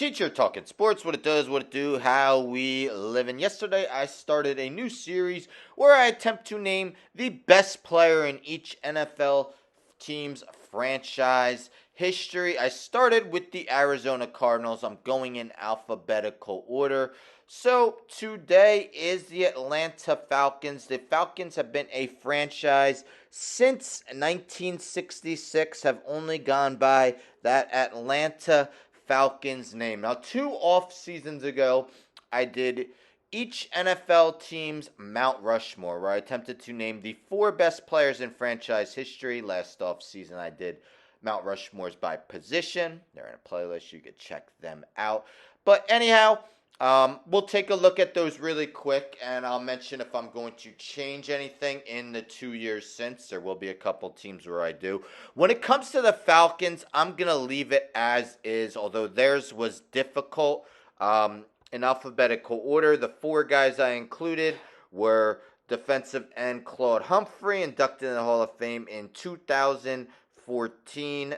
Teacher talking sports, what it does, what it do, how we live. And yesterday I started a new series where I attempt to name the best player in each NFL team's franchise history. I started with the Arizona Cardinals. I'm going in alphabetical order. So today is the Atlanta Falcons. The Falcons have been a franchise since 1966, have only gone by that Atlanta Falcons name. Now, 2 off seasons ago, I did each NFL team's Mount Rushmore, where I attempted to name the 4 best players in franchise history. Last off season, I did Mount Rushmores by position. They're in a playlist. You could check them out. But anyhow, we'll take a look at those really quick, and I'll mention if I'm going to change anything in the 2 years since. There will be a couple teams where I do. When it comes to the Falcons, I'm going to leave it as is, although theirs was difficult. In alphabetical order, the 4 guys I included were defensive end Claude Humphrey, inducted in the Hall of Fame in 2014.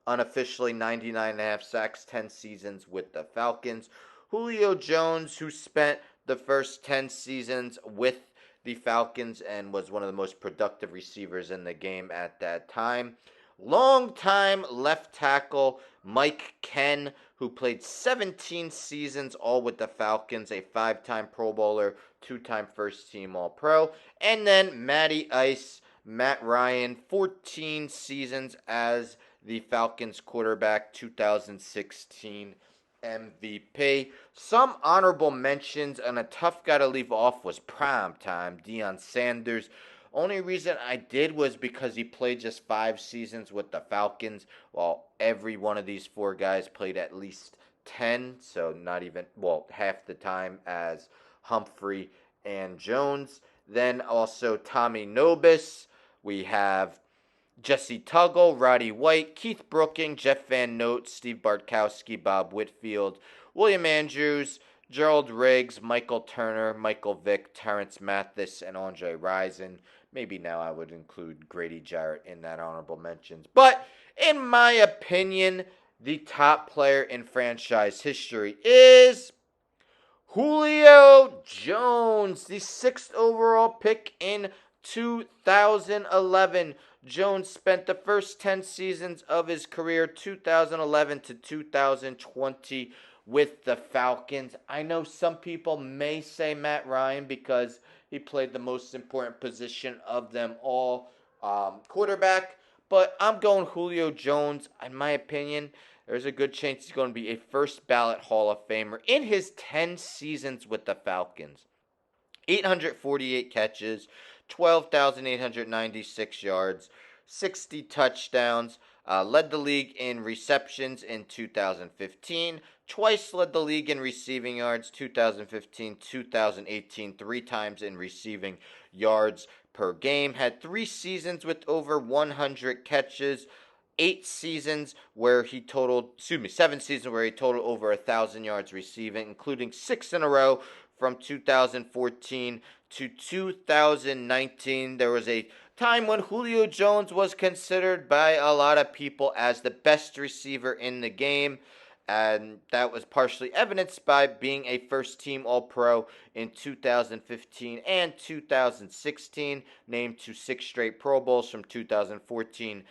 Unofficially 99.5 sacks, 10 seasons with the Falcons. Julio Jones, who spent the first 10 seasons with the Falcons and was one of the most productive receivers in the game at that time. Longtime left tackle Mike Ken, who played 17 seasons all with the Falcons, a 5-time Pro Bowler, 2-time first-team All-Pro. And then Matty Ice, Matt Ryan, 14 seasons as the Falcons quarterback, 2016 MVP. Some honorable mentions, and a tough guy to leave off was prime time Deion Sanders. Only reason I did was because he played just 5 seasons with the Falcons, while every one of these 4 guys played at least 10, so not even, half the time as Humphrey and Jones. Then also Tommy Nobis. We have Jesse Tuggle, Roddy White, Keith Brooking, Jeff Van Note, Steve Bartkowski, Bob Whitfield, William Andrews, Gerald Riggs, Michael Turner, Michael Vick, Terrence Mathis, and Andre Rison. Maybe now I would include Grady Jarrett in that honorable mentions. But in my opinion, the top player in franchise history is Julio Jones, the 6th overall pick in 2011. Jones spent the first 10 seasons of his career, 2011 to 2020, with the Falcons. I know some people may say Matt Ryan because he played the most important position of them all, quarterback. But I'm going Julio Jones. In my opinion, there's a good chance he's going to be a first ballot Hall of Famer in his 10 seasons with the Falcons. 848 catches, 12,896 yards, 60 touchdowns, led the league in receptions in 2015, twice led the league in receiving yards, 2015, 2018, 3 times in receiving yards per game, had 3 seasons with over 100 catches, 7 seasons where he totaled over 1,000 yards receiving, including 6 in a row from 2014 to 2019. There was a time when Julio Jones was considered by a lot of people as the best receiver in the game, and that was partially evidenced by being a first-team All-Pro in 2015 and 2016, named to 6 straight Pro Bowls from 2014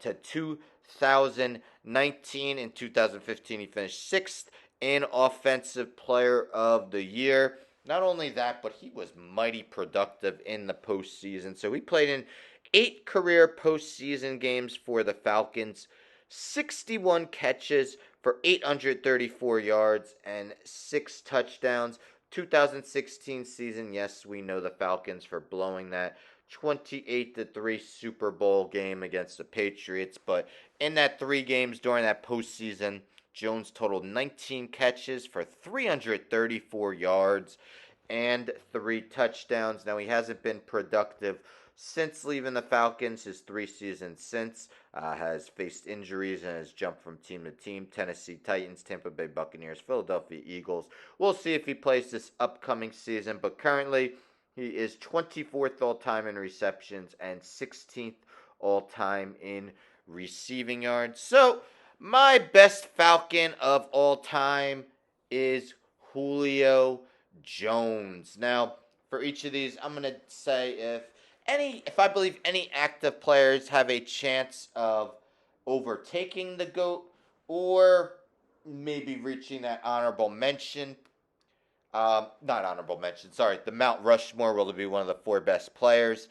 to 2019. In 2015, he finished 6th in Offensive Player of the Year. Not only that, but he was mighty productive in the postseason. So he played in 8 career postseason games for the Falcons, 61 catches for 834 yards and 6 touchdowns. 2016 season, yes, we know the Falcons for blowing that 28-3 Super Bowl game against the Patriots. But in that 3 games during that postseason, Jones totaled 19 catches for 334 yards and 3 touchdowns. Now, he hasn't been productive since leaving the Falcons. His 3 seasons since has faced injuries and has jumped from team to team. Tennessee Titans, Tampa Bay Buccaneers, Philadelphia Eagles. We'll see if he plays this upcoming season, but currently he is 24th all-time in receptions and 16th all-time in receiving yards. So, My best Falcon of all time is Julio Jones. Now, for each of these, I'm gonna say if I believe any active players have a chance of overtaking the GOAT or maybe reaching that honorable mention. Not honorable mention, sorry, the Mount Rushmore will be one of the four best players.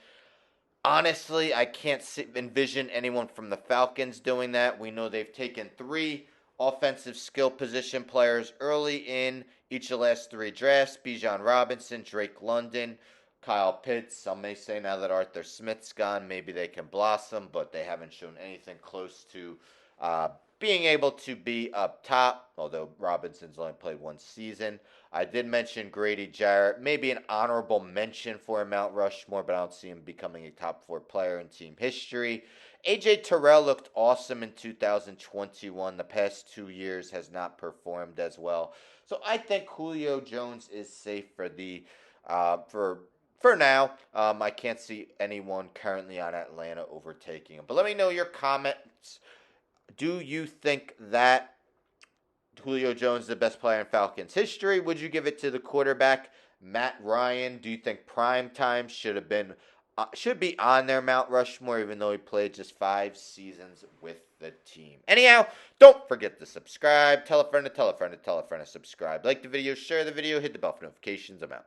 Honestly, I can't envision anyone from the Falcons doing that. We know they've taken three offensive skill position players early in each of the last three drafts: Bijan Robinson, Drake London, Kyle Pitts. Some may say now that Arthur Smith's gone, maybe they can blossom, but they haven't shown anything close to uh, being able to be up top, although Robinson's only played one season. I did mention Grady Jarrett, maybe an honorable mention for Mount Rushmore, but I don't see him becoming a top four player in team history. AJ Terrell looked awesome in 2021. The past 2 years has not performed as well. So I think Julio Jones is safe for the for now. I can't see anyone currently on Atlanta overtaking him. But let me know your comments. Do you think that Julio Jones is the best player in Falcons history? Would you give it to the quarterback Matt Ryan? Do you think prime time should be on their Mount Rushmore, even though he played just 5 seasons with the team? Anyhow, don't forget to subscribe. Tell a friend to tell a friend to tell a friend to subscribe. Like the video, share the video, hit the bell for notifications. I'm out.